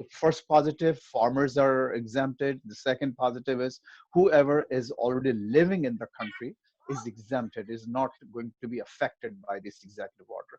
The first positive, farmers are exempted. The second positive is whoever is already living in the country is exempted, is not going to be affected by this executive order.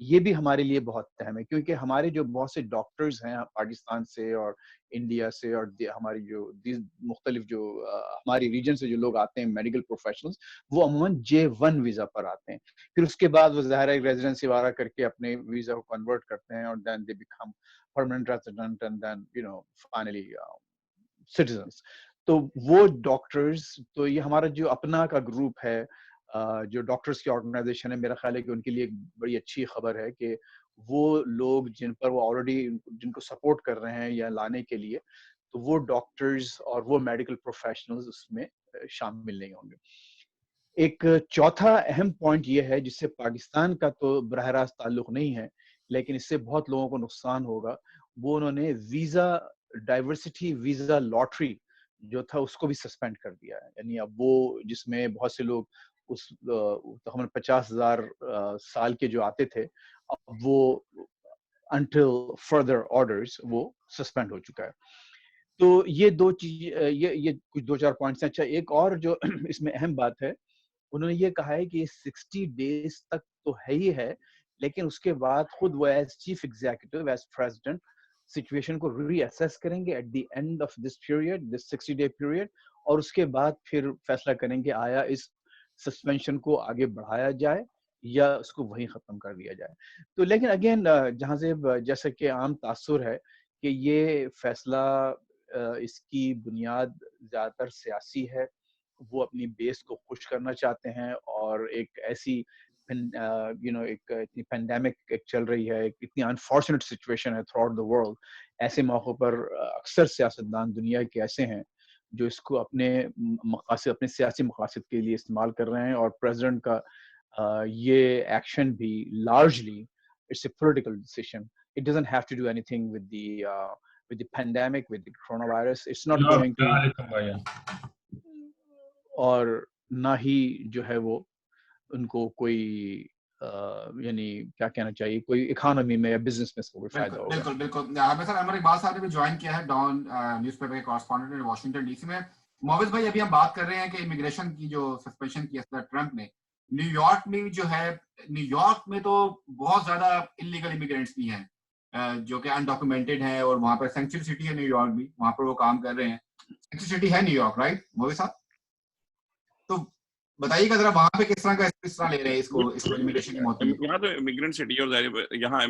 یہ بھی ہمارے لیے بہت اہم ہے، کیونکہ ہمارے جو بہت سے ڈاکٹرز ہیں پاکستان سے اور انڈیا سے اور ہماری جو مختلف جو ہماری ریجن سے جو لوگ آتے ہیں میڈیکل پروفیشنلز، وہ عموماً J1 ویزا پر آتے ہیں. پھر اس کے بعد وہ ظاہر ہے ریزیڈنسی وغیرہ کر کے اپنے ویزا کو کنورٹ کرتے ہیں اور then they become permanent resident and then finally citizens. تو وہ ڈاکٹرز، تو یہ ہمارا جو اپنا کا گروپ ہے جو ڈاکٹرز کی آرگنائزیشن ہے، میرا خیال ہے کہ ان کے لیے ایک بڑی اچھی خبر ہے کہ وہ لوگ جن پر وہ آلریڈی جن کو سپورٹ کر رہے ہیں یا لانے کے لیے، تو وہ ڈاکٹرز اور وہ میڈیکل پروفیشنلز اس میں شامل نہیں ہوں گے. ایک چوتھا اہم پوائنٹ یہ ہے جس سے پاکستان کا تو براہ راست تعلق نہیں ہے لیکن اس سے بہت لوگوں کو نقصان ہوگا، وہ انہوں نے ویزا ڈائیورسٹی ویزا لاٹری جو تھا اس کو بھی سسپینڈ کر دیا ہے. یعنی اب وہ جس میں بہت سے لوگ اس تقریباً 50,000 سال کے جو آتے تھے، اب وہ until further orders وہ سسپینڈ ہو چکا ہے. تو یہ دو چیز، یہ کچھ دو چار پوائنٹس ہیں. اچھا ایک اور جو اس میں اہم بات ہے، انہوں نے یہ کہا ہے کہ 60 ڈیز تک تو ہے ہی ہے، لیکن اس کے بعد خود وہ as chief executive as president situation کو ری اسیس کریں گے at the end of this period, this 60 day period, اور اس کے بعد پھر فیصلہ کریں گے آیا اس سسپینشن کو آگے بڑھایا جائے یا اس کو وہیں ختم کر دیا جائے. تو لیکن اگین جہاں سے جیسا کہ عام تاثر ہے کہ یہ فیصلہ اس کی بنیاد زیادہ تر سیاسی ہے. وہ اپنی بیس کو خوش کرنا چاہتے ہیں اور ایک ایسی ایک اتنی پینڈیمک ایک چل رہی ہے، ایک اتنی انفارچونیٹ سچویشن ہے تھرو آؤٹ دا ورلڈ. ایسے موقعوں پر اکثر سیاستدان دنیا کے ایسے ہیں جو اس کو اپنے مقاصد، اپنے سیاسی مقاصد کے لیے استعمال کر رہے ہیں، اور پریزیڈنٹ کا یہ ایکشن بھی largely it's a political decision. It doesn't have to do anything with the pandemic, with the coronavirus. It's not going to. اور نہ ہی جو ہے وہ ان کو کوئی یعنی کیا کہنا چاہیے، کوئی اکانومی میں یا بزنس میں کوئی فائدہ ہوگا. بالکل بالکل. عمر اقبال صاحب نے بھی جوائن کیا ہے، ڈان نیوز پیپر کے کورسپونڈنٹ واشنگٹن ڈی سی میں. معوذ بھائی، ابھی ہم بات کر رہے ہیں کہ امیگریشن کی جو سسپینشن کی ہے ٹرمپ نے، نیو یارک میں جو ہے، نیو یارک میں تو بہت زیادہ انلیگل امیگرینٹس بھی ہیں جو کہ انڈاکومنٹڈ ہیں، اور وہاں پر سینکچری سٹی ہے نیو یارک بھی، وہاں پر وہ کام کر رہے ہیں. سینکچری سٹی ہے نیو یارک، رائٹ معوذ صاحب؟ تو بتائیے گا ذرا وہاں پہ کس طرح لے رہے ہیں اس کو امیگریشن کی موت. یہاں تو امیگرینٹ سٹی اور یہاں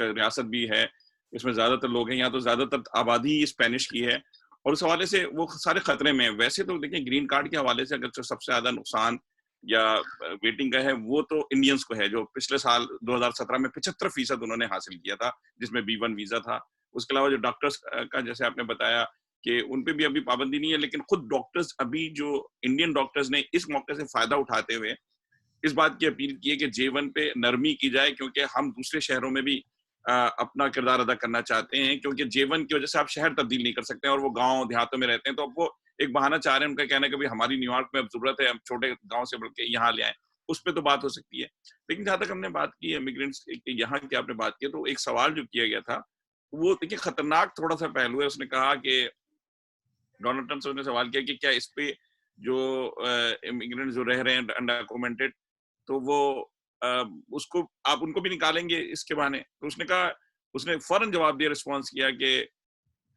ریاست بھی ہے، اس میں زیادہ تر لوگ ہیں. یہاں تو زیادہ تر آبادی اسپینش کی ہے، اور اس حوالے سے وہ سارے خطرے میں ہیں. ویسے تو دیکھیں گرین کارڈ کے حوالے سے اگر سب سے زیادہ نقصان یا ویٹنگ کا ہے وہ تو انڈینز کو ہے، جو پچھلے سال 2017 میں 75% انہوں نے حاصل کیا تھا، جس میں B1 ویزا تھا. اس کے علاوہ جو ڈاکٹرز کا جیسے آپ نے بتایا کہ ان پہ بھی ابھی پابندی نہیں ہے، لیکن خود ڈاکٹرز ابھی جو انڈین ڈاکٹرز نے اس موقع سے فائدہ اٹھاتے ہوئے اس بات کی اپیل کی ہے کہ J1 پہ نرمی کی جائے، کیونکہ ہم دوسرے شہروں میں بھی اپنا کردار ادا کرنا چاہتے ہیں. کیونکہ J1 کی وجہ سے آپ شہر تبدیل نہیں کر سکتے ہیں، اور وہ گاؤں دیہاتوں میں رہتے ہیں، تو اب وہ ایک بہانہ چاہ رہے ہیں. ان کا کہنا ہے کہ ہماری نیو یارک میں اب ضرورت ہے، ہم چھوٹے گاؤں سے بڑھ کے یہاں لے آئیں. اس پہ تو بات ہو سکتی ہے. لیکن جہاں تک ہم نے بات کی امیگرینٹس یہاں کی آپ نے بات کی، تو ایک سوال جو کیا گیا تھا وہ دیکھیے خطرناک تھوڑا سا پہلو ہے. اس نے کہا کہ ڈونلڈ ٹرمپ نے سوال کیا کہ کیا اس پہ جو امیگرینٹ جو رہ رہے ہیں انڈاکومنٹڈ، تو وہ اس کو آپ ان کو بھی نکالیں گے اس کے بہانے. تو اس نے کہا، اس نے فوراً جواب دیا، رسپانس کیا کہ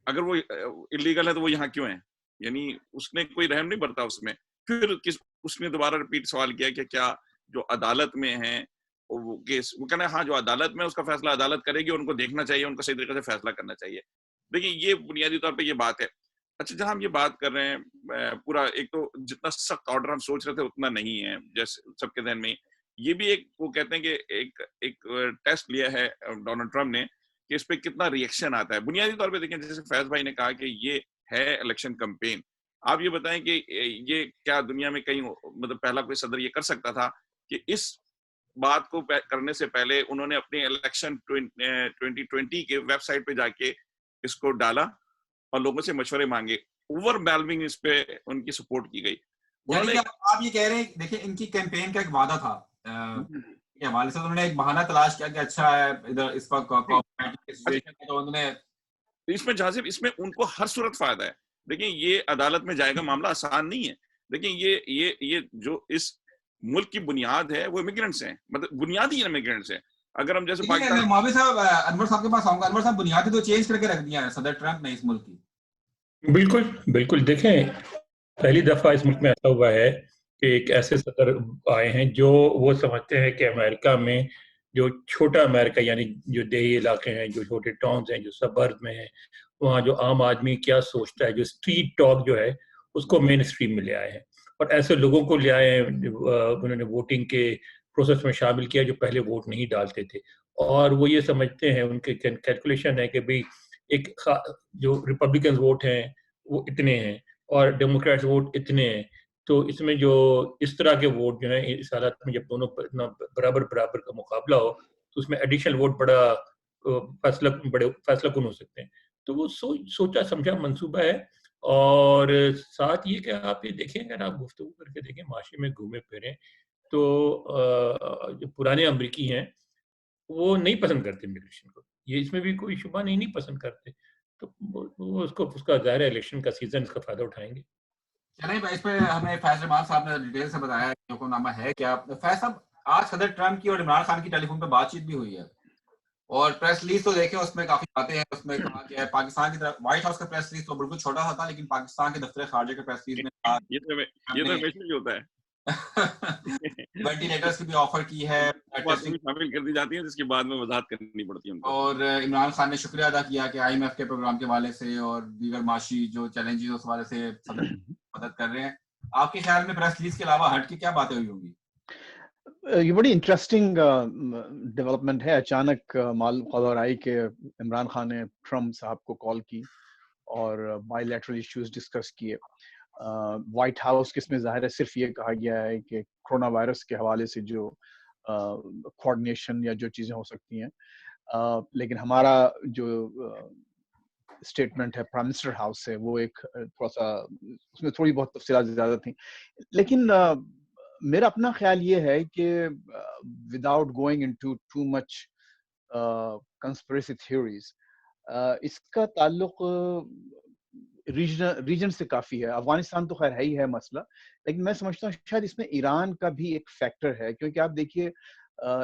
اگر وہ انلیگل ہے تو وہ یہاں کیوں ہیں. یعنی اس نے کوئی رحم نہیں برتا اس میں. پھر اس نے دوبارہ رپیٹ سوال کیا کہ کیا جو عدالت میں ہیں وہ کیس، وہ کہنا ہے ہاں جو عدالت میں اس کا فیصلہ عدالت کرے گی، ان کو دیکھنا چاہیے، ان کو صحیح طریقے سے فیصلہ کرنا چاہیے. دیکھیں یہ بنیادی طور پہ یہ بات ہے. اچھا جہاں ہم یہ بات کر رہے ہیں پورا ایک تو جتنا سخت آرڈر ہم سوچ رہے تھے اتنا نہیں ہے جیسے سب کے ذہن میں. یہ بھی ایک وہ کہتے ہیں کہ ایک ٹیسٹ لیا ہے ڈونلڈ ٹرمپ نے کہ اس پہ کتنا ری ایکشن آتا ہے. بنیادی طور پہ دیکھیں جیسے فیض بھائی نے کہا کہ یہ ہے الیکشن کمپین. آپ یہ بتائیں کہ یہ کیا دنیا میں کہیں مطلب پہلا کوئی صدر یہ کر سکتا تھا کہ اس بات کو کرنے سے پہلے انہوں نے اپنے الیکشن 2020 کے ویب سائٹ پہ جا کے اس کو ڈالا اور لوگوں سے مشورے مانگے. اوور ویلمنگ اس پہ ان کی سپورٹ کی گئی. یعنی آپ یہ کہہ رہے ہیں دیکھیں ان کی کیمپین کا ایک وعدہ تھا کے حوالے سے، انہوں نے ایک بہانہ تلاش کیا کہ اچھا ہے ادھر اس وقت تو انہوں نے اس میں جہاں سے اس میں ان کو ہر صورت فائدہ ہے. دیکھیں یہ عدالت میں جائے گا معاملہ آسان نہیں ہے. دیکھیں یہ جو اس ملک کی بنیاد ہے وہ امیگرینٹس ہیں، مطلب بنیادی امیگرینٹس ہیں. اگر ہم جیسے میں پاکستان معاویہ صاحب انور صاحب کے پاس آؤں گا. انور صاحب بنیادی تو چینج کر کے رکھ دیا ہے صدر ٹرمپ نے اس ملک کی. بالکل بالکل. دیکھیں پہلی دفعہ اس ملک میں ایسا ہوا ہے کہ ایک ایسے صدر آئے ہیں جو وہ سمجھتے ہیں کہ امریکہ میں جو چھوٹا امریکہ یعنی جو دیہی علاقے ہیں, جو چھوٹے ٹاؤنز ہیں, جو سبرب میں ہیں, وہاں جو عام آدمی کیا سوچتا ہے, جو اسٹریٹ ٹاک جو ہے اس کو مین اسٹریم میں لے آئے ہیں, اور ایسے لوگوں کو لے آئے ہیں انہوں نے ووٹنگ کے پروسیس میں شامل کیا جو پہلے ووٹ نہیں ڈالتے تھے, اور وہ یہ سمجھتے ہیں, ان کے کیلکولیشن ہے کہ بھئی ایک جو ریپبلکنز ووٹ ہیں وہ اتنے ہیں اور ڈیموکریٹس ووٹ اتنے ہیں, تو اس میں جو اس طرح کے ووٹ جو ہیں اس حالت میں جب دونوں برابر کا مقابلہ ہو تو اس میں ایڈیشنل ووٹ بڑا فیصلہ کن ہو سکتے ہیں. تو وہ سوچا سمجھا منصوبہ ہے, اور ساتھ یہ کہ آپ یہ دیکھیں اگر آپ گفتگو کر کے دیکھیں معاشرے میں گھومے پھریں تو جو پرانے امریکی ہیں وہ نہیں پسند کرتے امیگریشن کو, یہ اس میں بھی کوئی شبہ نہیں پسند کرتے, تو وہ اس کا ظاہر الیکشن کا سیزن اس کا فائدہ اٹھائیں گے. چلیں اس پہ ہمیں فیض رحمان صاحب نے ڈیٹیل سے بتایا کہ حکم نامہ ہے کیا. فیض صاحب آج صدر ٹرمپ کی اور عمران خان کی ٹیلی فون پہ بات چیت بھی ہوئی ہے, اور پریس ریلیز تو دیکھیں اس میں کافی باتیں ہیں. اس میں کہا کہ پاکستان کی طرف وائٹ ہاؤس کا پریس ریلیز تو بالکل چھوٹا سا تھا, لیکن پاکستان کے دفتر خارجہ کے پریس ریلیز میں یہ تو ہمیشہ ہی ہوتا ہے, وینٹیلیٹرز کی بھی آفر کی ہے, باتیں شامل کر دی جاتی ہیں جس کے بعد میں وضاحت کرنی پڑتی ہے ان کو. اور عمران خان نے شکریہ ادا کیا کہ آئی ایم ایف کے پروگرام کے حوالے سے اور دیگر معاشی جو چیلنجز اس حوالے سے صدر مدد کر رہے ہیں. آپ کے خیال میں پریس ریلیز کے علاوہ ہٹ کے کیا باتیں ہوئی ہوں گی؟ یہ بڑی انٹرسٹنگ ڈیولپمنٹ ہے. اچانک خبر آئی کہ عمران خان نے ٹرمپ صاحب کو کال کی اور بائی لیٹرل ایشوز ڈسکس کیے. وائٹ ہاؤس کس میں ظاہر ہے صرف یہ کہا گیا ہے کہ کرونا وائرس کے حوالے سے جو کوآرڈینیشن یا جو چیزیں ہو سکتی ہیں, لیکن ہمارا جو اسٹیٹمنٹ ہے پرائم منسٹر ہاؤس سے وہ ایک تھوڑا سا اس میں تھوڑی بہت تفصیلات زیادہ تھیں. لیکن میرا اپنا خیال یہ ہے کہ without going into too much conspiracy theories, اس کا تعلق ریجن سے کافی ہے. افغانستان تو خیر ہے ہی ہے مسئلہ, لیکن میں سمجھتا ہوں شاید اس میں ایران کا بھی ایک فیکٹر ہے, کیونکہ آپ دیکھیے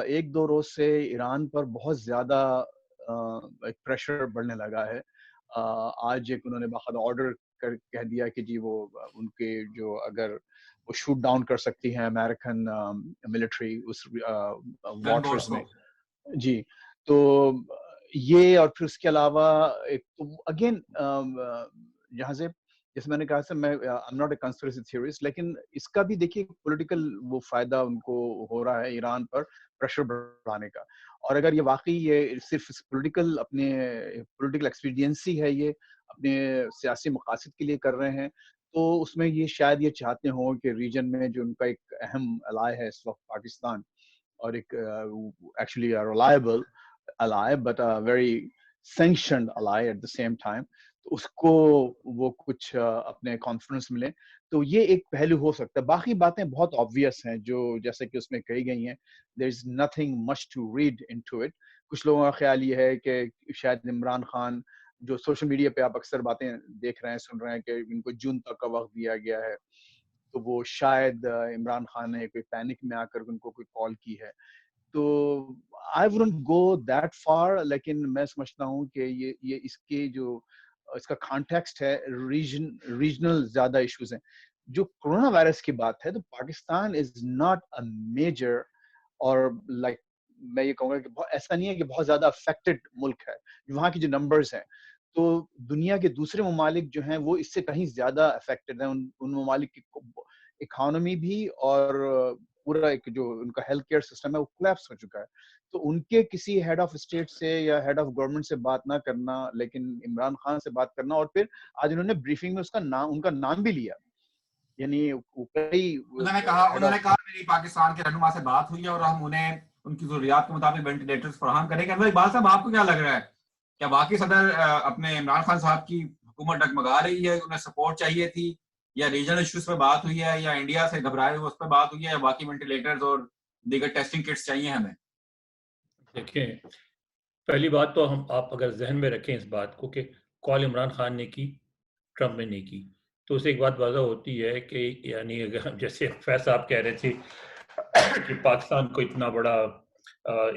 ایک دو روز سے ایران پر بہت زیادہ پریشر بڑھنے لگا ہے. آج ایک انہوں نے باقاعدہ آرڈر کہہ دیا کہ جی وہ ان کے جو اگر وہ شوٹ ڈاؤن کر سکتی ہیں امریکن ملٹری اس واٹرز میں. جی تو یہ, اور پھر اس کے علاوہ ایک تو اگین جہاں سے جیسے میں نے کہا میں I'm not a conspiracy theorist, لیکن اس کا بھی دیکھیے پولیٹیکل وہ فائدہ ان کو ہو رہا ہے ایران پر پریشر بڑھانے کا. اور اگر یہ واقعی یہ صرف پولیٹیکل اپنے پولیٹیکل ایکسپیڈینسی ہے, یہ اپنے سیاسی مقاصد کے لیے کر رہے ہیں, تو اس میں یہ شاید یہ چاہتے ہوں کہ ریجن میں جو ان کا ایک اہم الائے ہے اس وقت پاکستان, اور ایک actually reliable ally but a very sanctioned ally at the same time, تو اس کو وہ کچھ اپنے کانفیڈنس ملے, تو یہ ایک پہلو ہو سکتا ہے. باقی باتیں بہت obvious ہیں جو جیسے کہ اس میں کہی گئی ہیں, there is nothing much to read into it. کچھ لوگوں کا خیال یہ ہے کہ شاید عمران خان جو سوشل میڈیا پہ آپ اکثر باتیں دیکھ رہے ہیں سن رہے ہیں کہ ان کو جون تک کا وقت دیا گیا ہے, تو وہ شاید عمران خان نے کوئی پینک میں آ کر ان کو کوئی کال کی ہے. تو I wouldn't go that far, لیکن میں سمجھتا ہوں کہ یہ اس کے جو اس کا کانٹیکسٹ ہے ریجنل زیادہ ایشوز ہیں. جو کرونا وائرس کی بات ہے تو Pakistan is not a major, اور لائک میں یہ کہوں گا کہ ایسا نہیں ہے کہ بہت زیادہ افیکٹڈ ملک ہے. وہاں کی جو نمبرز ہیں تو دنیا کے دوسرے ممالک جو ہیں وہ اس سے کہیں زیادہ افیکٹڈ ہیں. ان ممالک کی اکانومی بھی اور پورا ایک جو ان کا ہیلتھ کیئر سسٹم ہے وہ کولیپس ہو چکا ہے. تو ان کے کسی ہیڈ آف اسٹیٹ سے یا ہیڈ آف گورنمنٹ سے بات نہ کرنا, لیکن عمران خان سے بات کرنا, اور پھر آج انہوں نے بریفنگ میں اس کا نام, ان کا نام بھی لیا, یعنی انہوں نے کہا میری پاکستان کے رہنما سے بات ہوئی ہے اور ہم انہیں ان کی ضروریات کے مطابق وینٹیلیٹرز فراہم کریں گے. اقبال صاحب آپ کو کیا لگ رہا ہے, کیا واقعی صدر اپنے عمران خان صاحب کی حکومت ڈگمگا رہی ہے, انہیں سپورٹ چاہیے تھی, یا ریجنل ایشوز پہ بات ہوئی ہے, یا انڈیا سے گھبرائے ہوئے اس پہ بات ہوئی ہے, یا واقعی وینٹیلیٹرز اور دیگر ٹیسٹنگ کٹس چاہیے ہمیں؟ دیکھیں پہلی بات تو آپ اگر ذہن میں رکھیں اس بات کو کہ کال عمران خان نے کی, ٹرمپ نے نہیں کی, تو اسے ایک بات واضح ہوتی ہے کہ یعنی اگر جیسے فیض صاحب کہہ رہے تھے کہ پاکستان کو اتنا بڑا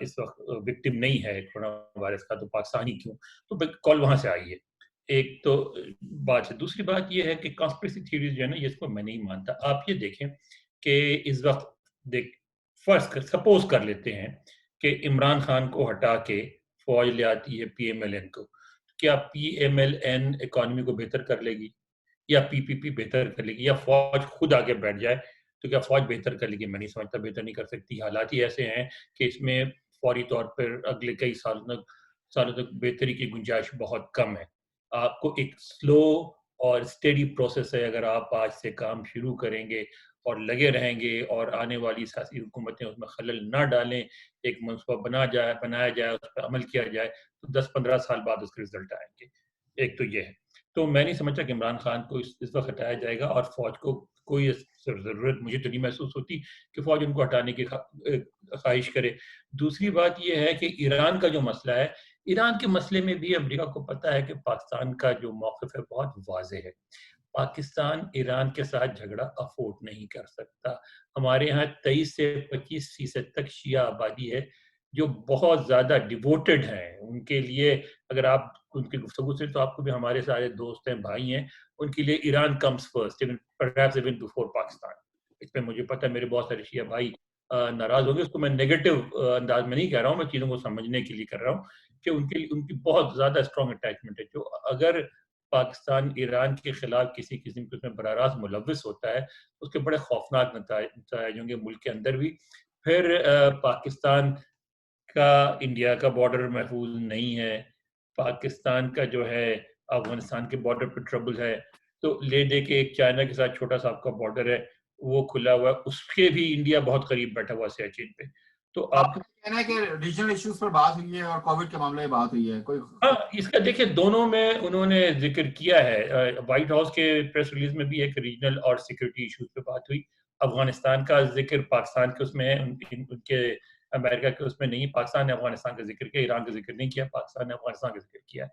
اس وقت وکٹم نہیں ہے کورونا وائرس کا، تو پاکستانی کیوں؟ تو کال وہاں سے آئی ہے. ایک تو بات ہے. دوسری بات یہ ہے کہ کانسپریسی تھیوریز جو ہے نا، یہ اس کو میں نہیں مانتا. آپ یہ دیکھیں کہ اس وقت فرض سپوز کر لیتے ہیں کہ عمران خان کو ہٹا کے فوج لے آتی ہے پی ایم ایل این کو. کیا P M L N economy کو بہتر کر لے گی، یا پی پی پی بہتر کر لے گی، یا فوج خود آگے بیٹھ جائے؟ تو کیا فوج بہتر کر لے گی؟ میں نہیں سمجھتا بہتر نہیں کر سکتی. حالات ہی ایسے ہیں کہ اس میں فوری طور پر اگلے کئی سالوں تک بہتری کی گنجائش بہت کم ہے. آپ کو ایک سلو اور اسٹیڈی پروسیس ہے. اگر آپ آج سے کام شروع کریں گے اور لگے رہیں گے اور آنے والی سیاسی حکومتیں اس میں خلل نہ ڈالیں، ایک منصوبہ بنایا جائے، اس پہ عمل کیا جائے، تو 10-15 سال بعد اس کے رزلٹ آئیں گے. ایک تو یہ ہے. تو میں نہیں سمجھتا کہ عمران خان کو اس وقت ہٹایا جائے گا، اور فوج کو کوئی ضرورت مجھے تو نہیں محسوس ہوتی کہ فوج ان کو ہٹانے کی خواہش کرے. دوسری بات یہ ہے کہ ایران کا جو مسئلہ ہے، ایران کے مسئلے میں بھی امریکہ کو پتہ ہے کہ پاکستان کا جو موقف ہے بہت واضح ہے. پاکستان ایران کے ساتھ جھگڑا افورڈ نہیں کر سکتا. ہمارے ہاں 23 سے 25% تک شیعہ آبادی ہے جو بہت زیادہ ڈیووٹڈ ہیں. ان کے لیے اگر آپ ان کی گفتگو سے، تو آپ کو بھی ہمارے سارے دوست ہیں، بھائی ہیں، ان کے لیے Iran comes first, perhaps even before Pakistan. اس پہ مجھے پتہ ہے میرے بہت سارے شیعہ بھائی ناراض ہوں گے. اس کو میں نیگیٹو انداز میں نہیں کہہ رہا ہوں، میں چیزوں کو سمجھنے کے لیے کر رہا ہوں کہ ان کی بہت زیادہ اسٹرانگ اٹیچمنٹ ہے. جو اگر پاکستان ایران کے خلاف کسی قسم کے اس میں براہ راست ملوث ہوتا ہے، اس کے بڑے خوفناک نتائج ہوں گے ملک کے اندر بھی. پھر پاکستان کا انڈیا کا بارڈر محفوظ نہیں ہے، پاکستان کا جو ہے افغانستان کے بارڈر پہ ٹربل ہے. تو لے دے کے ایک چائنا کے ساتھ چھوٹا سا آپ کا بارڈر ہے، وہ کھلا ہوا ہے، اس کے بھی انڈیا بہت قریب بیٹھا ہوا سیاچن پہ. تو آپ کہنا ہے کہ ریجنل ایشوز پر بات ہوئی ہے اور کووڈ کے معاملے میں بات ہوئی ہے. کوئی اس کا دیکھیں دونوں میں انہوں نے ذکر کیا ہے. وائٹ ہاؤس کے پریس ریلیز میں بھی ایک ریجنل اور سیکورٹی ایشوز پہ بات ہوئی. افغانستان کا ذکر پاکستان کے اس میں ہے، ان کے امریکہ کے اس میں نہیں. پاکستان نے افغانستان کا ذکر کیا، ایران کا ذکر نہیں کیا. پاکستان نے افغانستان کا ذکر کیا.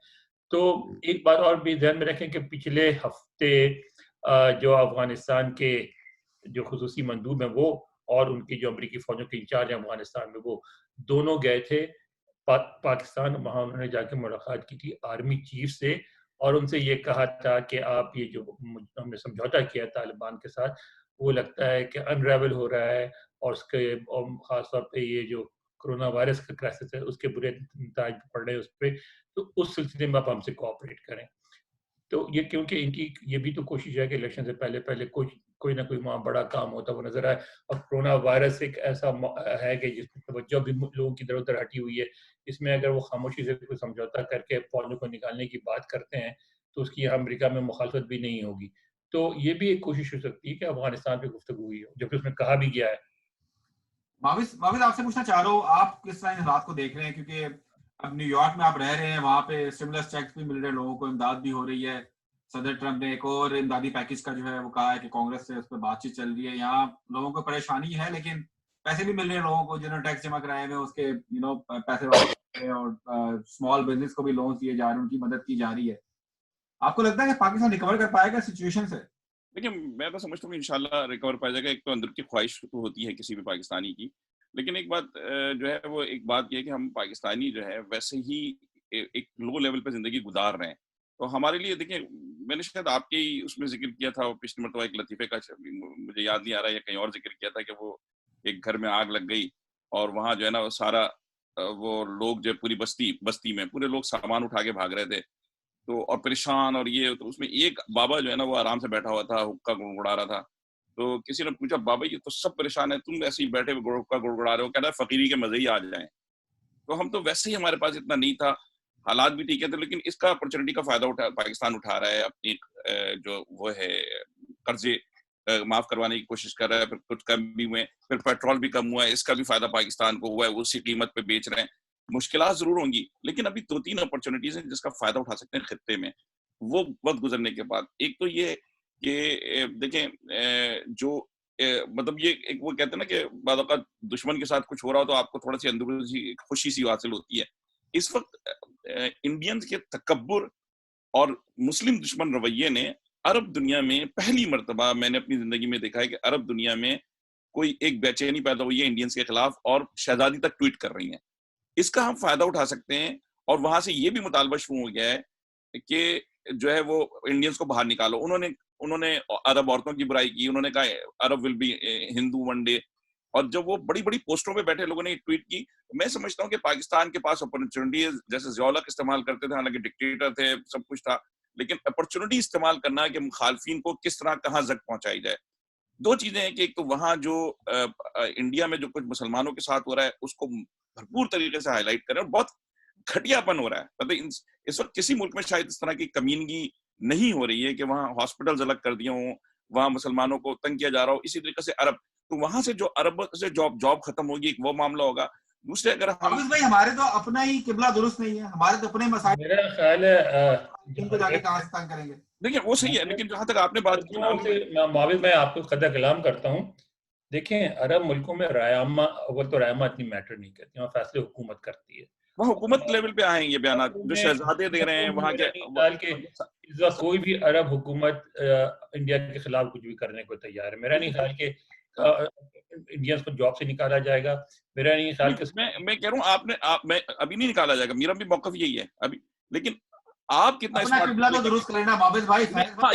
تو ایک بات اور بھی ذہن میں رکھیں کہ پچھلے ہفتے جو افغانستان کے جو خصوصی مندوب ہیں وہ اور ان کی جو امریکی فوجوں کے انچارج ہیں افغانستان میں، وہ دونوں گئے تھے پاکستان. وہاں انہوں نے جا کے ملاقات کی تھی آرمی چیف سے، اور ان سے یہ کہا تھا کہ آپ یہ جو ہم نے سمجھوتا کیا طالبان کے ساتھ، وہ لگتا ہے کہ انریول ہو رہا ہے، اور اس کے خاص طور پہ یہ جو کرونا وائرس کا کرائسس ہے اس کے برے نتائج پڑ رہے ہیں اس پہ. تو اس سلسلے میں آپ ہم سے کوآپریٹ کریں. تو یہ کیونکہ ان کی یہ بھی تو کوشش ہے کہ الیکشن سے پہلے کوئی نہ کوئی وہاں بڑا کام ہوتا وہ نظر آئے. اور کرونا وائرس ایک ایسا ہے کہ جس میں توجہ بھی لوگوں کی ادھر ادھر ہٹی ہوئی ہے. اس میں اگر وہ خاموشی سے کوئی سمجھوتا کر کے فوجوں کو نکالنے کی بات کرتے ہیں تو اس کی امریکہ میں مخالفت بھی نہیں ہوگی. تو یہ بھی ایک کوشش ہو سکتی ہے کہ افغانستان پہ گفتگو ہوئی ہو، جبکہ اس میں کہا بھی گیا ہے. معاوض آپ سے پوچھنا چاہ رہا ہوں، آپ کس طرح حالات کو دیکھ رہے ہیں؟ کیونکہ اب نیو یارک میں آپ رہ رہے ہیں، وہاں پہ اسٹیمولس چیکس بھی مل رہے ہیں لوگوں کو، امداد بھی ہو رہی ہے. صدر ٹرمپ نے ایک اور امدادی پیکج کا جو ہے وہ کہا ہے کہ کانگریس سے اس پہ بات چیت چل رہی ہے. یہاں لوگوں کو پریشانی ہے لیکن پیسے بھی مل رہے ہیں لوگوں کو، جنہوں نے ٹیکس جمع کرائے ہوئے اس کے پیسے واپس، اور اسمال بزنس کو بھی لونز دیے جا رہے ہیں، ان کی مدد کی جا رہی ہے. آپ کو لگتا ہے کہ پاکستان ریکور کر پائے گا سچویشن سے؟ دیکھیں میں تو سمجھتا ہوں کہ انشاءاللہ ریکور پائے جائے گا. ایک تو اندر کی خواہش تو ہوتی ہے کسی بھی پاکستانی کی، لیکن ایک بات جو ہے وہ ایک بات یہ کہ ہم پاکستانی جو ہے ویسے ہی ایک لو لیول پہ زندگی گزار رہے ہیں. تو ہمارے لیے دیکھیں، میں نے شاید آپ کے ہی اس میں ذکر کیا تھا پچھلی مرتبہ ایک لطیفے کا، مجھے یاد نہیں آ رہا ہے یا کہیں اور ذکر کیا تھا، کہ وہ ایک گھر میں آگ لگ گئی اور وہاں جو ہے نا وہ سارا وہ لوگ جو پوری بستی میں پورے لوگ سامان اٹھا کے بھاگ رہے تھے، تو اور پریشان اور یہ. تو اس میں ایک بابا جو ہے نا وہ آرام سے بیٹھا ہوا تھا، حقہ گڑگڑا رہا تھا. تو کسی نے پوچھا بابا یہ تو سب پریشان ہیں، تم ایسے ہی بیٹھے حقہ گڑگڑا رہے ہو؟ کہتا ہے فقیری کے مزے ہی آ جائیں. تو ہم تو ویسے ہی ہمارے پاس اتنا نہیں تھا، حالات بھی ٹھیک ہے تھے، لیکن اس کا اپرچونٹی کا فائدہ پاکستان اٹھا رہا ہے. اپنی جو وہ ہے قرضے معاف کروانے کی کوشش کر رہا ہے. پھر کچھ کم بھی ہوئے، پھر پیٹرول بھی کم ہوا ہے، اس کا بھی فائدہ پاکستان کو ہوا ہے، اسی قیمت پہ بیچ رہے ہیں. مشکلات ضرور ہوں گی لیکن ابھی 2-3 اپرچونٹیز ہیں جس کا فائدہ اٹھا سکتے ہیں خطے میں، وہ وقت گزرنے کے بعد. ایک تو یہ کہ دیکھیں جو مطلب یہ ایک وہ کہتے ہیں نا کہ بعض اوقات دشمن کے ساتھ کچھ ہو رہا ہو تو آپ کو تھوڑا سی اندرونی سی خوشی سی حاصل ہوتی ہے. اس وقت انڈینز کے تکبر اور مسلم دشمن رویے نے عرب دنیا میں پہلی مرتبہ میں نے اپنی زندگی میں دیکھا ہے کہ عرب دنیا میں کوئی ایک بے چینی پیدا ہوئی ہے انڈینس کے خلاف اور شہزادی تک ٹویٹ کر رہی ہیں. اس کا ہم فائدہ اٹھا سکتے ہیں, اور وہاں سے یہ بھی مطالبہ شروع ہو گیا ہے کہ جو ہے وہ انڈینس کو باہر نکالو. انہوں نے عرب عورتوں کی برائی کی, انہوں نے کہا Arab will be Hindu one day, اور جب وہ بڑی بڑی پوسٹوں پہ بیٹھے لوگوں نے ٹویٹ کی, میں سمجھتا ہوں کہ پاکستان کے پاس اپرچونٹیز, جیسے ضیاءالحق استعمال کرتے تھے, حالانکہ ڈکٹیٹر تھے, سب کچھ تھا, لیکن اپرچونٹی استعمال کرنا ہے کہ مخالفین کو کس طرح کہاں زد پہنچائی جائے. دو چیزیں ہیں کہ ایک تو وہاں جو انڈیا میں جو کچھ مسلمانوں کے ساتھ ہو رہا ہے اس کو بھرپور طریقے سے ہائی لائٹ کریں, اور بہت گھٹیا پن ہو رہا ہے. مطلب اس وقت کسی ملک میں شاید اس طرح کی کمینگی نہیں ہو رہی ہے کہ وہاں ہاسپٹلز الگ کر دیے ہوں, وہاں مسلمانوں کو تنگ کیا جا رہا ہو. اسی طریقے سے عرب, تو وہاں سے جو عرب سے جاب ختم ہوگی, ایک وہ معاملہ ہوگا. دوسرے اگر ہم بھائی ہمارے تو اپنا ہی قبلہ درست نہیں ہے, ہمارے تو اپنے مسائل, میرا خیال ہے ان کو جا کے کہاں سے تنگ کریں گے. دیکھیں وہ صحیح ہے, لیکن جہاں تک آپ نے بات کی نا, معاوض میں آپ کو قدر کلام کرتا ہوں. دیکھیں عرب ملکوں میں رائے عامہ اول تو رائے عامہ اتنی میٹر نہیں کرتی, وہاں فیصلے حکومت کرتی ہے. وہاں حکومت لیول پہ آئیں یہ بیانات جو شہزادے دے رہے ہیں وہاں کے. اس وقت کوئی بھی عرب حکومت انڈیا کے خلاف کچھ بھی کرنے کو تیار ہے. میرا نہیں خیال کہ انڈینس کو جاب سے نکالا جائے گا. میرا نہیں خیال کہ میں کہہ رہا ہوں میں ابھی نہیں نکالا جائے گا, میرا بھی موقف یہی ہے ابھی, لیکن آپ کتنا درست کرنا معاوض بھائی.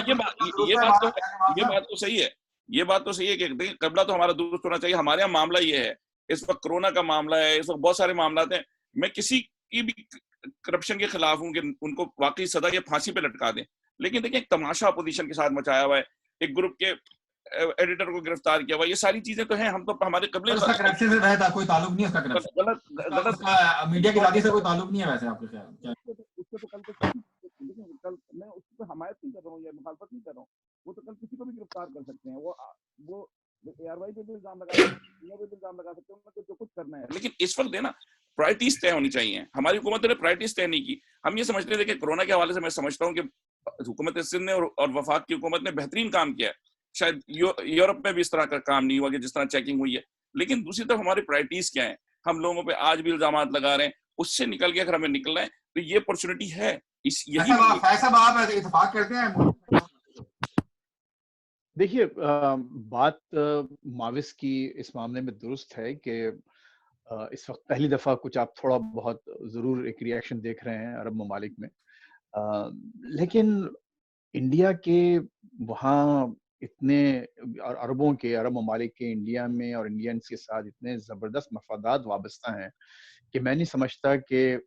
یہ بات تو صحیح ہے, یہ بات تو صحیح ہے کہ قبلہ تو ہمارا درست ہونا چاہیے. ہمارے یہاں معاملہ یہ ہے, اس وقت کرونا کا معاملہ ہے, اس وقت بہت سارے معاملات ہیں. میں کسی کی بھی کرپشن کے خلاف ہوں کہ ان کو واقعی سزا یا پھانسی پہ لٹکا دیں, لیکن دیکھیں ایک تماشا اپوزیشن کے ساتھ مچایا ہوا ہے, ایک گروپ کے ایڈیٹر کو گرفتار کیا ہوا, یہ ساری چیزیں تو ہیں. ہم تو ہمارے قبلے کرپشن سے رہتا کوئی تعلق نہیں ہے, اس کا غلط میڈیا کی ذاتی سے کوئی تعلق نہیں ہے ویسے آپ کے خیال. اس سے تو کل میں اس پہ حمایت نہیں کر رہا ہوں یا مخالفت نہیں کر رہا ہوں, وہ تو کل کسی کو بھی گرفتار کر سکتے ہیں. وہ ARY پہ بھی الزام لگا سکتے ہیں, جو کچھ کرنا ہے. لیکن اس وقت نا پرائرٹیز طے ہونی چاہیے. ہماری حکومت نے پرائرٹیز طے نہیں کی. ہم یہ سمجھتے تھے کہ کورونا کے حوالے سے میں سمجھتا ہوں کہ حکومت سندھ نے اور وفاق کی حکومت نے بہترین کام کیا ہے. شاید یورپ میں بھی اس طرح کا کام نہیں ہوا کہ جس طرح چیکنگ ہوئی ہے. لیکن دوسری طرف ہماری پرائرٹیز کیا ہیں, ہم لوگوں پہ آج بھی الزامات لگا رہے ہیں. اس سے نکل کے اگر ہمیں نکلنا ہے تو یہ اپرچونٹی ہے. اتفاق کرتے ہیں. دیکھیے بات معاوض کی اس معاملے میں درست ہے کہ اس وقت پہلی دفعہ کچھ آپ تھوڑا بہت ضرور ایک ری ایکشن دیکھ رہے ہیں عرب ممالک میں, لیکن انڈیا کے وہاں اتنے عرب ممالک کے انڈیا میں اور انڈینس کے ساتھ اتنے زبردست مفادات وابستہ ہیں کہ میں نہیں سمجھتا کہ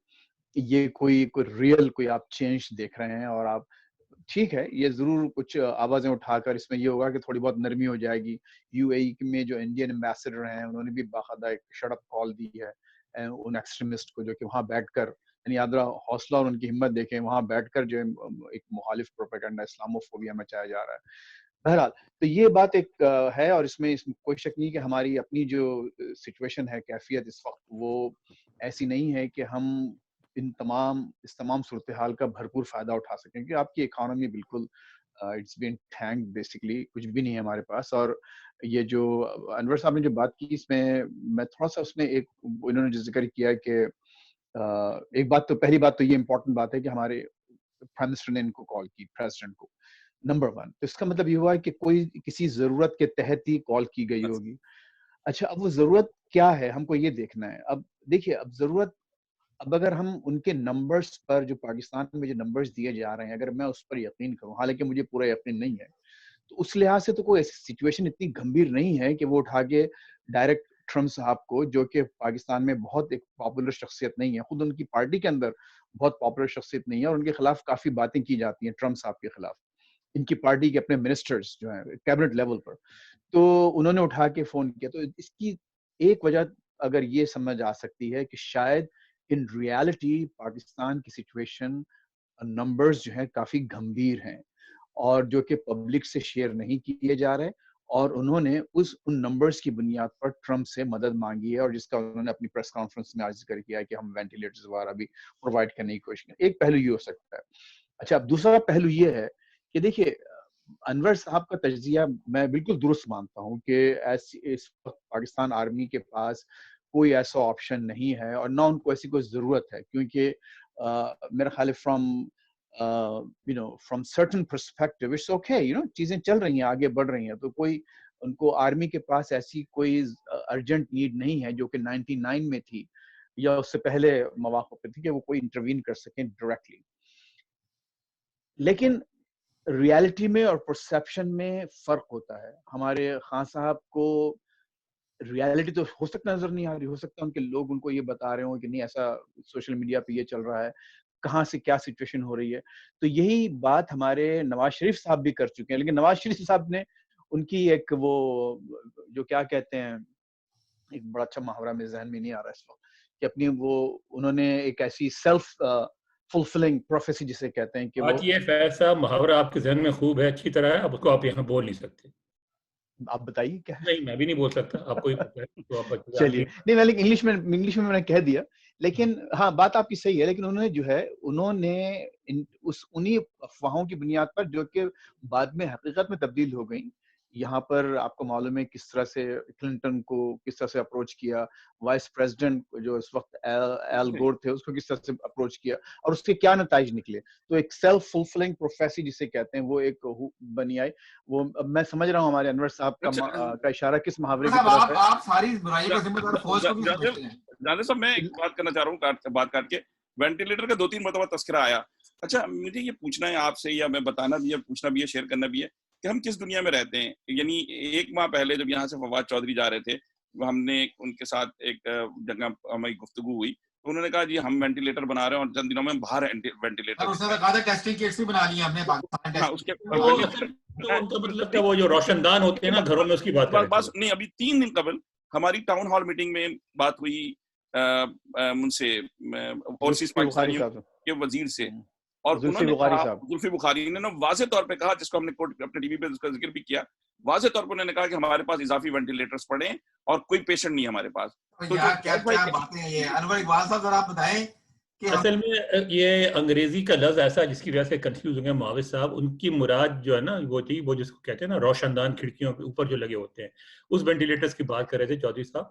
یہ کوئی ریئل کوئی آپ چینج دیکھ رہے ہیں. اور آپ ٹھیک ہے, یہ ضرور کچھ آوازیں اٹھا کر اس میں یہ ہوگا کہ تھوڑی بہت نرمی ہو جائے گی. UAE میں جو انڈین ایمبیسڈر ہیں انہوں نے بھی باقاعدہ ایک شٹ اپ کال دی ہے ان ایکسٹریمسٹ کو, جو کہ وہاں بیٹھ کر, یعنی آپ حوصلہ اور ان کی ہمت دیکھیں, وہاں بیٹھ کر جو ایک مخالف پروپیگنڈا اسلاموفوبیا مچایا جا رہا ہے. بہرحال تو یہ بات ایک ہے, اور اس میں کوئی شک نہیں کہ ہماری اپنی جو سچویشن ہے, کیفیت اس وقت وہ ایسی نہیں ہے کہ ہم اس تمام صورتحال کا بھرپور فائدہ اٹھا سکیں, کہ آپ کی اکانومی بالکل اٹس بین ٹینک, بیسکلی کچھ بھی نہیں ہے ہمارے پاس. اور یہ جو انور صاحب نے جو بات کی, اس میں تھوڑا سا اس میں ایک انہوں نے جو ذکر کیا کہ ایک بات تو, پہلی بات تو یہ امپورٹنٹ بات ہے کہ ہمارے پرائم منسٹر نے ان کو کال کی, پریزیڈنٹ کو, نمبر 1. تو اس کا مطلب یہ ہوا ہے کہ کوئی کسی ضرورت کے تحت ہی کال کی گئی ہوگی. اچھا, اب وہ ضرورت کیا ہے ہم کو یہ دیکھنا ہے. اب دیکھیے, اب ضرورت, اب اگر ہم ان کے نمبرز پر, جو پاکستان میں جو نمبرز دیے جا رہے ہیں, اگر میں اس پر یقین کروں, حالانکہ مجھے پورا یقین نہیں ہے, تو اس لحاظ سے تو کوئی ایسی سچویشن اتنی گمبھیر نہیں ہے کہ وہ اٹھا کے ڈائریکٹ ٹرمپ صاحب کو, جو کہ پاکستان میں بہت ایک پاپولر شخصیت نہیں ہے, خود ان کی پارٹی کے اندر بہت پاپولر شخصیت نہیں ہے, اور ان کے خلاف کافی باتیں کی جاتی ہیں ٹرمپ صاحب کے خلاف, ان کی پارٹی کے اپنے منسٹرز جو ہیں کیبنٹ لیول پر. تو انہوں نے اٹھا کے فون کیا. تو اس کی ایک وجہ اگر یہ سمجھ آ سکتی ہے کہ شاید ان ریالٹی پاکستان کی سچویشن نمبرز جو ہیں کافی گھمبیر ہیں, اور جو کہ پبلک سے شیئر نہیں کیے جا رہے, اور انہوں نے ان نمبرز کی بنیاد پر ٹرمپ سے مدد مانگی ہے, اور جس کا انہوں نے اپنی پریس کانفرنس میں آج ذکر کیا ہے کہ ہم وینٹیلیٹرز وغیرہ بھی پرووائڈ کرنے کی کوشش کریں. ایک پہلو یہ ہو سکتا ہے. اچھا, اب دوسرا پہلو یہ ہے کہ دیکھیے, انور صاحب کا تجزیہ میں بالکل درست مانتا ہوں کہ اس وقت پاکستان آرمی کے پاس کوئی ایسا آپشن نہیں ہے, اور نہ ان کو ایسی کوئی ضرورت ہے, کیونکہ میرا خیال from certain perspective it's okay, چیزیں چل رہی ہیں, آگے بڑھ رہی ہیں, تو کوئی ان کو آرمی کے پاس ایسی کوئی ارجنٹ نیڈ نہیں ہے جو کہ 99 میں تھی یا اس سے پہلے مواقع پہ تھی کہ وہ کوئی انٹروین کر سکیں ڈائریکٹلی. لیکن ریالٹی میں اور پرسیپشن میں فرق ہوتا ہے. ہمارے خان صاحب کو ریالٹی تو ہو سکتا نظر نہیں آ رہی, ہو سکتا ہے ان کے لوگ ان کو یہ بتا رہے ہوں کہ نہیں ایسا سوشل میڈیا پہ یہ چل رہا ہے, کہاں سے کیا سچویشن ہو رہی ہے. تو یہی بات ہمارے نواز شریف صاحب بھی کر چکے ہیں, لیکن نواز شریف صاحب نے ان کی ایک وہ جو کیا کہتے ہیں, ایک بڑا اچھا محاورہ میرے ذہن میں نہیں آ رہا اس وقت, کہ اپنی وہ انہوں نے ایک ایسی سیلف فلفلنگ پروفیسی جسے کہتے ہیں کہ وہ یہ فیض صاحب محاورہ آپ کے ذہن میں خوب ہے, اچھی طرح ہے, اب اس کو آپ یہاں بول نہیں سکتے. آپ بتائیے کیا. نہیں میں بھی نہیں بول سکتا, آپ کو ہی پتہ ہے تو آپ چلیے نہیں, میں انگلش میں نے کہہ دیا, لیکن ہاں بات آپ کی صحیح ہے. لیکن انہوں نے جو ہے انہوں نے انہی افواہوں کی بنیاد پر جو کہ بعد میں حقیقت میں تبدیل ہو گئیں, یہاں پر آپ کو معلوم ہے کس طرح سے کلنٹن کو کس طرح سے اپروچ کیا, وائس پریزیڈنٹ جو اس وقت ایل گور تھے اس کو کس طرح سے اپروچ کیا, اور اس کے کیا نتائج نکلے. تو ایک سیلف فلفلنگ پروفیسی جسے کہتے ہیں وہ ایک بنی آئی. وہ اب میں سمجھ رہا ہوں ہمارے انور صاحب کا اشارہ کس محاورے کی طرف ہے. آپ ساری برائی کا ذمہ دار فوج کو بھی سمجھتے ہیں. جانے صاحب میں ایک بات کرنا چاہ رہا ہوں بات کاٹ کے, وینٹیلیٹر کا 2-3 مرتبہ تذکرہ آیا. اچھا مجھے یہ پوچھنا ہے آپ سے, یا میں بتانا بھی ہے, پوچھنا بھی ہے, شیئر کرنا بھی ہے کہ ہم کس دنیا میں رہتے ہیں. یعنی 1 ماہ پہلے جب یہاں سے فواد چودھری جا رہے تھے, ہم نے ان کے ساتھ ایک جگہ ہماری گفتگو ہوئی, تو انہوں نے کہا جی ہم وینٹیلیٹر بنا رہے ہیں اور چند دنوں میں باہر وینٹیلیٹر. اس نے کہا تھا ٹیسٹنگ کٹس بھی بنا لی ہیں ہم نے پاکستان. ہاں اس کے ان کا مطلب کہ وہ جو روشن دان ہوتے ہیں نا گھروں میں, اس کی بات کر رہے نہیں, ابھی 3 دن قبل ہماری ٹاؤن ہال میٹنگ میں بات ہوئی ان سے اوورسیز پاکستانیوں کے وزیر سے, اور انہوں نے کہا زلفی بخاری نے واضح طور پہ کہا, جس کو ہم نے اپنے ٹی وی پہ اس کا ذکر بھی کیا, واضح طور پہ انہوں نے کہا کہ ہمارے پاس اضافی وینٹیلیٹرز پڑے ہیں اور کوئی پیشنٹ نہیں ہے ہمارے پاس. کیا باتیں ہیں یہ انور اقبال صاحب, ذرا آپ بتائیں. اصل میں یہ انگریزی کا لفظ ایسا جس کی وجہ سے کنفیوز ہوں گے معاوض صاحب, ان کی مراد جو ہے نا وہ تھی وہ جس کو کہتے ہیں نا روشن دان کھڑکیوں کے اوپر جو لگے ہوتے ہیں, اس وینٹیلیٹرز کی بات کر رہے تھے چودھری صاحب.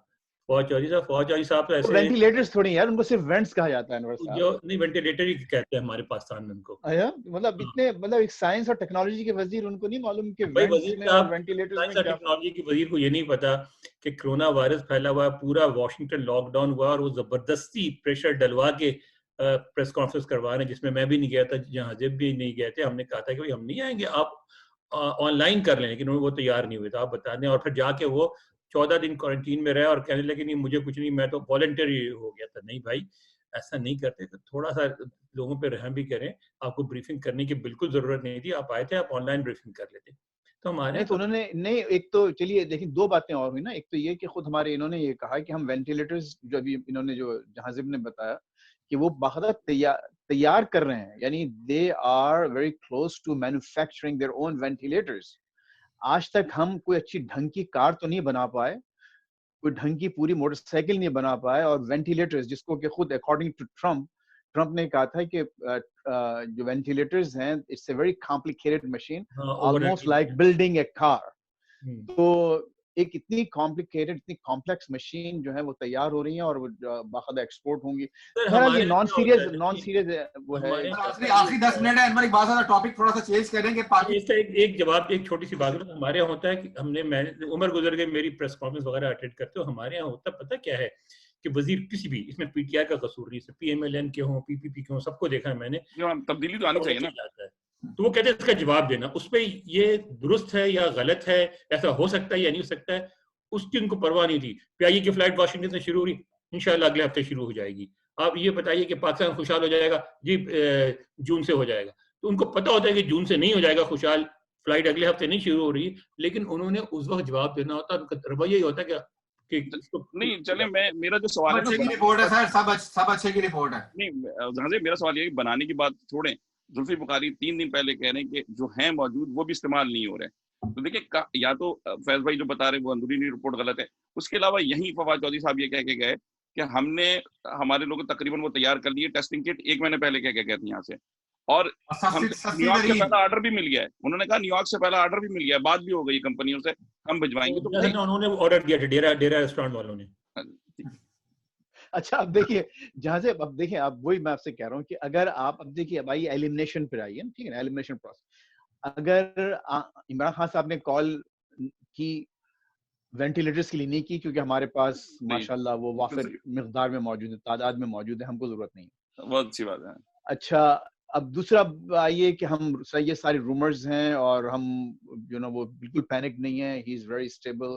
فواد چودھری صاحب تو ایسے وینٹیلیٹرز تھوڑی یار, ان کو صرف وینٹس کہا جاتا ہے انور صاحب. جو نہیں وینٹیلیٹر ہی کہتے ہیں ہمارے پاکستان میں ان کو. مطلب اتنے مطلب ایک سائنس اور ٹیکنالوجی کے وزیر, ان کو نہیں معلوم کہ وزیر صاحب سائنس اور ٹیکنالوجی کے وزیر کو یہ نہیں پتا کہ کرونا وائرس پھیلا ہوا ہے, پورا واشنگٹن لاک ڈاؤن ہوا اور وہ زبردستی پریشر ڈلوا کے پریس کانفرنس کروا رہے ہیں, جس میں میں بھی نہیں گیا تھا, جہاں حزب بھی نہیں گئے تھے. ہم نے کہا تھا کہ ہم نہیں آئیں گے, آپ آن لائن کر لیں, لیکن وہ تیار نہیں ہوئے تھے. آپ بتا دیں, اور پھر جا کے وہ 14 دن کوارنٹین میں رہے اور کہنے لگے نہیں مجھے کچھ نہیں, میں تو والنٹری ہو گیا تھا. نہیں بھائی ایسا نہیں کرتے, تھوڑا سا لوگوں پہ رحم بھی کریں. آپ کو بریفنگ کرنے کی بالکل ضرورت نہیں تھی, آپ آئے تھے, آپ آن لائن بریفنگ کر لیتے. تو ہمارے تو انہوں نے نہیں, ایک تو چلیے دیکھیں 2 باتیں اور ہوئی نا. ایک تو یہ کہ خود ہمارے انہوں نے یہ کہا کہ ہم وینٹیلیٹرز جو ابھی انہوں نے جو جہازب نے بتایا کہ وہ باقاعدہ تیار کر رہے ہیں, یعنی they are very close to manufacturing their own ventilators. آج تک ہم کوئی اچھی ڈھنگ کی کار تو نہیں بنا پائے, کوئی ڈھنگ کی پوری موٹر سائیکل نہیں بنا پائے, اور وینٹیلیٹرز جس کو کہ خود اکارڈنگ ٹو ٹرمپ نے کہا تھا کہ جو وینٹیلیٹرز ہیں it's a very complicated machine, almost like building a car. تو ایک اتنی کمپلیکیٹڈ اتنی کمپلیکس مشین جو ہے وہ تیار ہو رہی ہیں اور وہ باقاعدہ ایکسپورٹ ہوں گی. یہ نان سیریس وہ ہے. آخری 10 منٹ ہے انور اقبال صاحب, ٹاپک تھوڑا سا چینج کریں گے. ایک جواب, ایک چھوٹی سی بات ہمارے یہاں ہوتا ہے کہ ہم نے عمر گزر گئے میری پریس کانفرنس وغیرہ اٹینڈ کرتے ہو, ہمارے یہاں ہوتا پتہ کیا ہے کہ وزیر کسی بھی, اس میں پی ٹی آئی کا قصور نہیں, پی ایم ایل این کے ہوں, پی پی پی کے ہوں, سب کو دیکھا ہے میں نے, تبدیلی تو آنی چاہیے نا. تو وہ کہتے ہیں اس کا جواب دینا, اس پہ یہ درست ہے یا غلط ہے, ایسا ہو سکتا ہے یا نہیں ہو سکتا ہے, اس کی ان کو پرواہ نہیں تھی. پی آئی اے کی فلائٹ واشنگٹن سے شروع ہوئی, انشاءاللہ اگلے ہفتے شروع ہو جائے گی. آپ یہ بتائیے کہ پاکستان خوشحال ہو جائے گا جی جون سے ہو جائے گا, تو ان کو پتہ ہوتا ہے کہ جون سے نہیں ہو جائے گا خوشحال, فلائٹ اگلے ہفتے نہیں شروع ہو رہی, لیکن انہوں نے اس وقت جواب دینا ہوتا, ان کا رویہ یہ ہوتا ہے کہ نہیں چلیں, میرا جو سوال ہے اچھے کی رپورٹ ہے سر, سب اچھے کی رپورٹ ہے. نہیں میرا سوال یہ ہے, بنانے کی بات چھوڑیں, زلفی بخاری 3 دن پہلے کہہ رہے ہیں کہ جو ہیں موجود وہ بھی استعمال نہیں ہو رہے. تو دیکھیں یا تو فیض بھائی جو بتا رہے ہیں وہ اندرونی رپورٹ غلط ہے, اس کے علاوہ یہیں فواد چودھری صاحب یہ کہہ کے گئے کہ ہم نے ہمارے لوگ تقریباً وہ تیار کر لیے ٹیسٹنگ کٹ 1 مہینے پہلے کہہ کے گئے تھے یہاں سے, اور نیو یارک سے پہلا آرڈر بھی مل گیا ہے. انہوں نے کہا نیو یارک سے پہلا آرڈر بھی مل گیا ہے, بات بھی ہو گئی کمپنیوں سے, ہم بھجوائیں گے. تو انہوں نے آرڈر دیا تھا ڈیرا ریسٹورانٹ والوں نے. اچھا اب دیکھیے جہاں سے, اب دیکھیں اب وہی میں آپ سے کہہ رہا ہوں کہ اگر آپ اب دیکھیے اب آئیے ایلیمنیشن پہ آئیے, ٹھیک ہے نا, ایلیمنیشن پروسیس. اگر عمران خان صاحب نے کال کی وینٹیلیٹرز کے لیے نہیں کی کیونکہ ہمارے پاس ماشاءاللہ وہ وافر مقدار میں موجود ہے, تعداد میں موجود ہے, ہم کو ضرورت نہیں ہے. بہت اچھی بات ہے. اچھا, اب دوسرا آئیے کہ ہم یہ سارے رومرز ہیں اور ہم وہ بالکل پینک نہیں ہے, ہی از ویری اسٹیبل,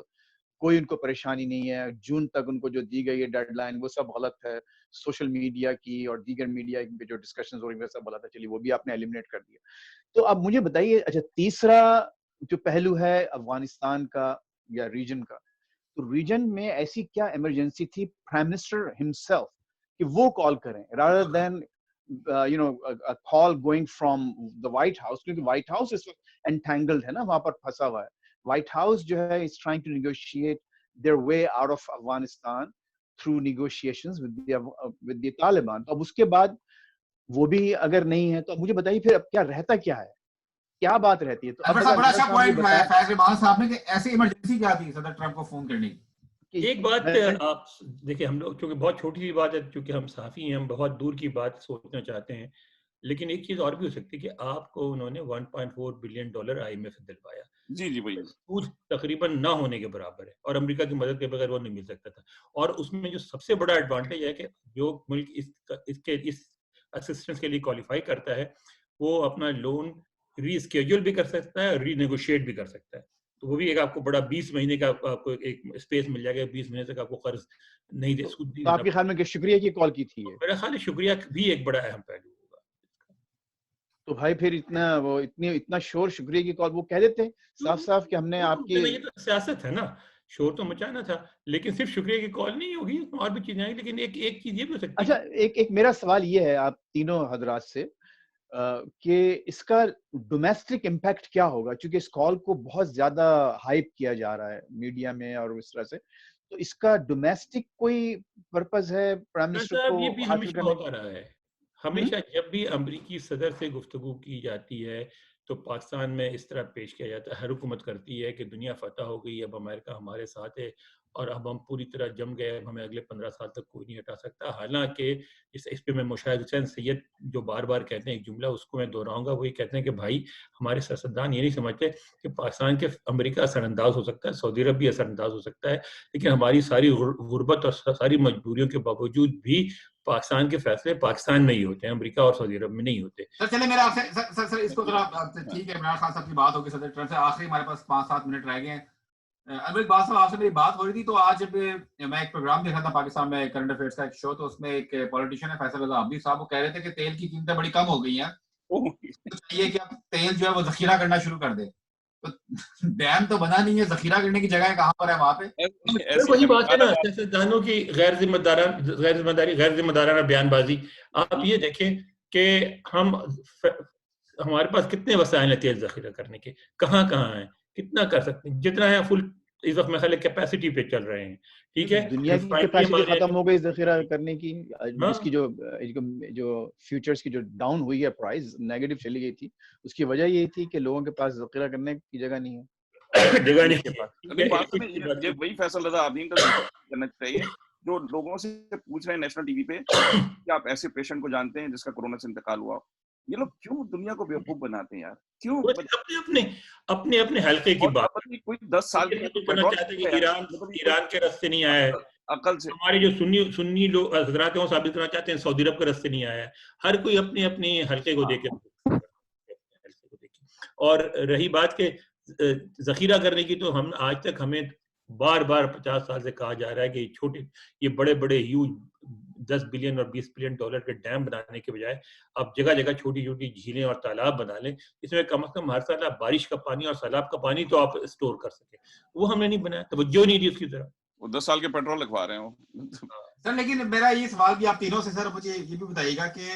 کوئی ان کو پریشانی نہیں ہے. جون تک ان کو جو دی گئی ہے ڈیڈ لائن وہ سب غلط ہے, سوشل میڈیا کی اور دیگر میڈیا پہ جو ڈسکشنز ہو رہی ہیں وہ سب غلط ہے. چلیے وہ بھی آپ نے ایلیمنیٹ کر دیا. تو اب مجھے بتائیے, اچھا تیسرا جو پہلو ہے افغانستان کا یا ریجن کا, تو ریجن میں ایسی کیا ایمرجنسی تھی پرائم منسٹر ہمسیلف کہ وہ کال کریں rather than a call going from the White House, کیونکہ White House is entangled ہے نا, وہاں پر پھنسا ہوا ہے. White House جو ہے is trying to negotiate their way out of Afghanistan through negotiations with the Taliban. تو اب اس کے بعد وہ بھی اگر نہیں ہے تو اب مجھے بتائیے پھر اب کیا رہتا کیا ہے, کیا بات رہتی ہے؟ تو بڑا اچھا پوائنٹ ہے فیض رحمان صاحب نے کہ ایسی ایمرجنسی کیا تھی صدر ٹرمپ کو فون کرنے کی. ایک بات آپ دیکھیں, ہم لوگ چونکہ بہت چھوٹی سی بات ہے, چونکہ ہم صحافی ہیں, ہم بہت دور کی بات سوچنا چاہتے ہیں, لیکن ایک چیز اور بھی ہو سکتی ہے کہ آپ کو انہوں نے $1.4 بلین IMF سے دلوایا. جی وہی سود تقریباً نہ ہونے کے برابر ہے اور امریکہ کی مدد کے بغیر وہ نہیں مل سکتا تھا. اور اس میں جو سب سے بڑا ایڈوانٹیج ہے کہ جو ملک اس اسسٹنس کے لیے کوالیفائی کرتا ہے وہ اپنا لون ری اسکیجول بھی کر سکتا ہے, ری نیگوشیٹ بھی کر سکتا ہے. تو وہ بھی ایک آپ کو بڑا 20 مہینے کا آپ کو ایک اسپیس مل جائے گا, 20 مہینے تک آپ کو قرض نہیں دے. تو آپ کے خیال میں کہ شکریہ کی کال کی تھی؟ میرا خیال ہے شکریہ بھی ایک بڑا اہم پہلو ہوگا. تو بھائی پھر اتنا شور شکریہ کی کال وہ کہہ دیتے صاف صاف کہ ہم نے آپ کی, یہ تو سیاست ہے نا, شور تو مچانا تھا, لیکن صرف شکریہ کی کال نہیں ہوگی, اور بھی چیزیں آئیں. لیکن ایک چیز یہ بھی ہو سکتی ہے. اچھا ایک میرا سوال یہ ہے آپ تینوں حضرات سے کہ اس کا ڈومیسٹک امپیکٹ کیا ہوگا, چونکہ اس کال کو بہت زیادہ ہائپ کیا جا رہا ہے میڈیا میں اور اس طرح سے, تو اس کا ڈومیسٹک کوئی پرپز ہے پرائم منسٹر کو یہ بھی حاصل ہمیشہ کرنے ہوتا رہا ہے. ہمیشہ جب بھی امریکی صدر سے گفتگو کی جاتی ہے تو پاکستان میں اس طرح پیش کیا جاتا ہے. ہر حکومت کرتی ہے کہ دنیا فتح ہو گئی, اب امریکہ ہمارے ساتھ ہے اور اب ہم پوری طرح جم گئے, اب ہمیں اگلے 15 سال تک کوئی نہیں ہٹا سکتا. حالانکہ اس پہ میں مشاہد حسین سید جو بار بار کہتے ہیں ایک جملہ, اس کو میں دہراؤں گا, وہی کہتے ہیں کہ بھائی ہمارے سیاستدان یہ نہیں سمجھتے کہ پاکستان کے امریکہ اثر انداز ہو سکتا ہے, سعودی عرب بھی اثر انداز ہو سکتا ہے, لیکن ہماری ساری غربت اور ساری مجبوریوں کے باوجود بھی پاکستان کے فیصلے پاکستان میں ہی ہوتے ہیں, امریکہ اور سعودی عرب میں نہیں ہوتے. سر چلے میرا آپ سے سر اس کو ذرا ٹھیک ہے, عمران خان صاحب کی بات ہوگی صدر ٹرمپ سے, آخری ہمارے پاس 5-7 منٹ رہ گئے ہیں. ابھی بات صاحب آپ سے میری بات ہو رہی تھی, تو آج جب میں ایک پروگرام دیکھ رہا تھا پاکستان میں کرنٹ افیئرس کا ایک شو, تو اس میں ایک پولیٹیشین ہے فیصل رضا عابدی صاحب, وہ کہہ رہے تھے کہ تیل کی قیمتیں بڑی کم ہو گئی ہیں, چاہیے کہ اب تیل جو ہے وہ ذخیرہ کرنا شروع کر دے. ڈیم تو بنا نہیں ہے, ذخیرہ کرنے کی جگہ کہاں پر ہے وہاں پہ؟ وہی بات ہے نا, سیاستدانوں کی غیر ذمہ دارانہ بیان بازی. آپ یہ دیکھیں کہ ہمارے پاس کتنے وسائل ہیں تیل ذخیرہ کرنے کے, کہاں ہیں, کتنا کر سکتے ہیں, جتنا ہے فل اس وقت میں خیال کیپیسٹی پہ چل رہے ہیں. ٹھیک ہے, دنیا کی کیپیسٹی ختم ہو گئی ذخیرہ کرنے کی, جس کی جو فیوچرز کی جو ڈاؤن ہوئی ہے پرائز نیگیٹو چلی گئی تھی, اس کی وجہ یہی تھی کہ لوگوں کے پاس ذخیرہ کرنے کی جگہ نہیں ہے. جگہ نہیں. وہی فیصل رضا عابدین کا کرنا چاہیے جو لوگوں سے پوچھ رہے ہیں نیشنل ٹی وی پہ کہ آپ ایسے پیشنٹ کو جانتے ہیں جس کا کورونا سے انتقال ہوا. یہ لوگ کیوں دنیا کو بیوقوف بناتے ہیں یار, کیوں اپنے حلقے کی بات. کوئی 10 سال ایران کے راستے نہیں آیا ہے, عقل سے ہمارے جو سنی لوگ حضرات ہیں وہ ثابت کرنا چاہتے ہیں سعودی عرب کے راستے نہیں آیا ہے. ہر کوئی اپنے حلقے کو دیکھے. اور رہی بات کہ ذخیرہ کرنے کی, تو ہم آج تک ہمیں بار 50 سال سے کہا جا رہا ہے کہ یہ بڑے ہیوج 10 بلین اور 20 بلین ڈالر کے ڈیم بنانے کے بجائے آپ جگہ چھوٹی جھیلیں اور تالاب بنا لیں, اس میں کم از کم ہر سال آپ بارش کا پانی اور سیلاب کا پانی تو آپ اسٹور کر سکیں. وہ ہم نے نہیں بنایا, توجہ نہیں دی اس کی طرف. وہ 10 سال کے پیٹرول لگوا رہے ہیں سر. لیکن میرا یہ سوال بھی آپ تینوں سے, سر مجھے یہ بھی بتائیے گا کہ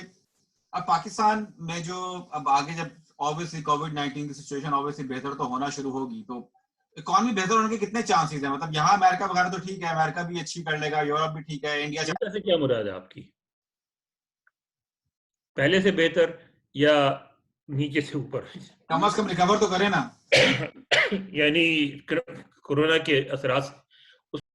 اب پاکستان میں جو اب آگے جب obviously کووڈ-19 کی سچویشن obviously بہتر تو ہونا شروع ہوگی, تو اکانومی بہتر ہونے کے کتنے چانسز ہیں؟ مطلب یہاں امریکہ وغیرہ تو ٹھیک ہے, امریکہ بھی اچھی کر لے گا, یورپ بھی ٹھیک ہے, انڈیا سے کیا مراد ہے آپ کی, پہلے سے بہتر یا نیچے سے اوپر؟ کم از کم ریکور تو کرے نا. یعنی کورونا کے اثرات